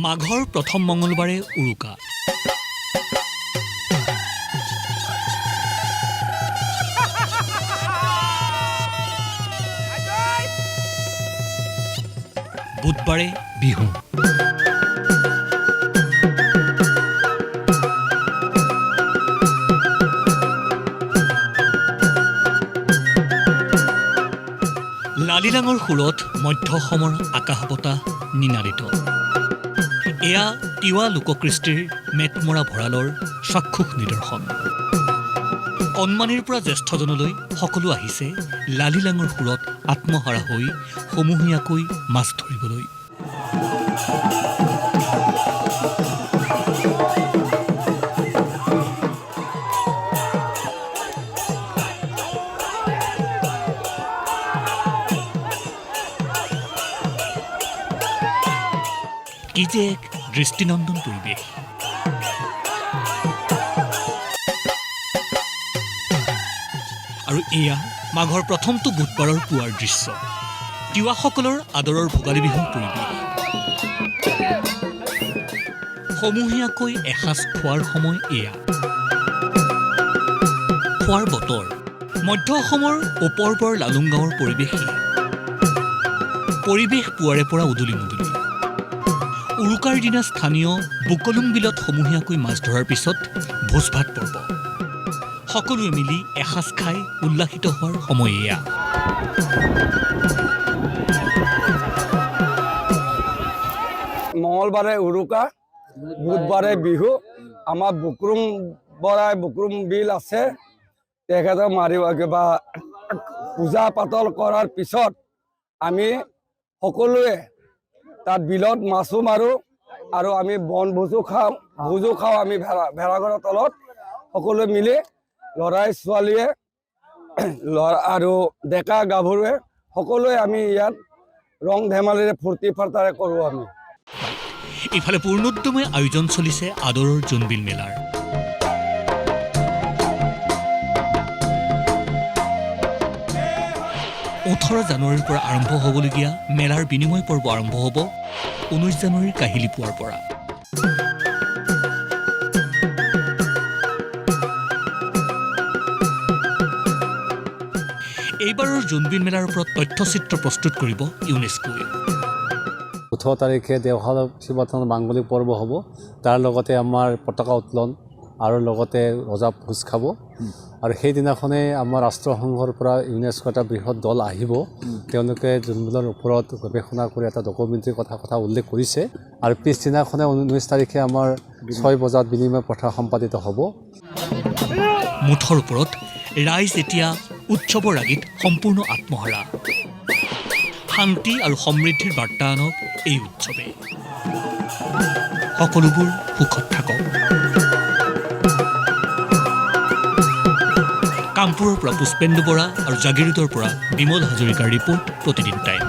মাঘৰ প্ৰথম মঙলবাৰে উৰুকা। বুধবাৰে বিহু। লালিলাঙৰ সুৰত মধ্য অসমৰ আকাশ বতাহ নিনাদিত। এয়া তিৱা লোককৃষ্টিৰ মেটমৰা ভঁৰালৰ চাক্ষুষ নিদৰ্শন। কণমানিৰ পৰা জ্যেষ্ঠজনলৈ সকলো আহিছে লালিলাঙৰ সুৰত আত্মহাৰা হৈ সমূহীয়াকৈ মাছ ধৰিবলৈ। কি যে এক দৃষ্টিনন্দন পৰিৱেশ। আৰু এয়া মাঘৰ প্ৰথমটো বুধবাৰৰ পুৱাৰ দৃশ্য। তিৱাসকলৰ আদৰৰ ভোগালী বিহুৰ পৰিৱেশ। সমূহীয়াকৈ এসাঁজ খোৱাৰ সময় এয়া। খোৱাৰ বতৰ। মধ্য অসমৰ ওপৰবৰ লালুং গাঁৱৰ পৰিৱেশ এয়া। পৰিৱেশ পুৱাৰে পৰা উদুলি মুদুলি। উৰুকাৰ দিনা স্থানীয় বুকলুং বিলত সমূহীয়াকৈ মাছ ধৰাৰ পিছত ভোজ ভাত পৰ্ব। সকলোৱে মিলি এসাঁজ খাই উল্লাসিত হোৱাৰ সময় এয়া। মঙলবাৰে উৰুকা, বুধবাৰে বিহু। আমাৰ বুকৰুম বিল আছে, তেখেতক মাৰিব কিবা পূজা পাতল কৰাৰ পিছত আমি সকলোৱে তাত বিলত মাছো মাৰোঁ আৰু আমি বনভোজো খাওঁ আমি ভেড়াঘৰৰ তলত সকলোৱে মিলি ল'ৰাই ছোৱালীয়ে আৰু ডেকা গাভৰুৱে সকলোৱে আমি ইয়াত ৰং ধেমালিৰে ফূৰ্তি ফাৰ্তাৰে কৰোঁ আমি। ইফালে পূৰ্ণোদ্যমে আয়োজন চলিছে আদৰৰ জোনবিল মেলাৰ। জানুৱাৰীৰ পৰা আৰম্ভ হ'বলগীয়া মেলাৰ বিনিময় পৰ্ব আৰম্ভ হ'ব 19 জানুৱাৰীৰ কাহিলী পুৱাৰ পৰা। এইবাৰৰ জোনবিল মেলাৰ ওপৰত তথ্যচিত্ৰ প্ৰস্তুত কৰিব ইউনেস্কোৱে। 18 তাৰিখে দেওশাল শিৱথানত মাংগলিক পৰ্ব হ'ব। তাৰ লগতে আমাৰ পতাকা উত্তোলন আৰু লগতে ৰজা ভোজ খাব। আৰু সেইদিনাখনেই আমাৰ ৰাষ্ট্ৰসংঘৰ পৰা ইউনেস্কো এটা বৃহৎ দল আহিব। তেওঁলোকে জোনবিলৰ ওপৰত গৱেষণা কৰি এটা ডকুমেণ্টাৰী কথা উল্লেখ কৰিছে। আৰু পিছদিনাখনে 19 তাৰিখে আমাৰ 6 বজাত বিনিময় প্ৰথা সম্পাদিত হ'ব। মুঠৰ ওপৰত ৰাইজ এতিয়া উৎসৱৰ আগত সম্পূৰ্ণ আত্মহাৰা। শান্তি আৰু সমৃদ্ধিৰ বাৰ্তা আনক এই উৎসৱে। সকলোবোৰ সুখত থাকক। কামপুৰৰ পৰা পুষ্পেন্দু বৰা আৰু জাগিৰোডৰ পৰা বিমল হাজৰিকাৰ ৰিপৰ্ট, প্ৰতিদিন টাইম।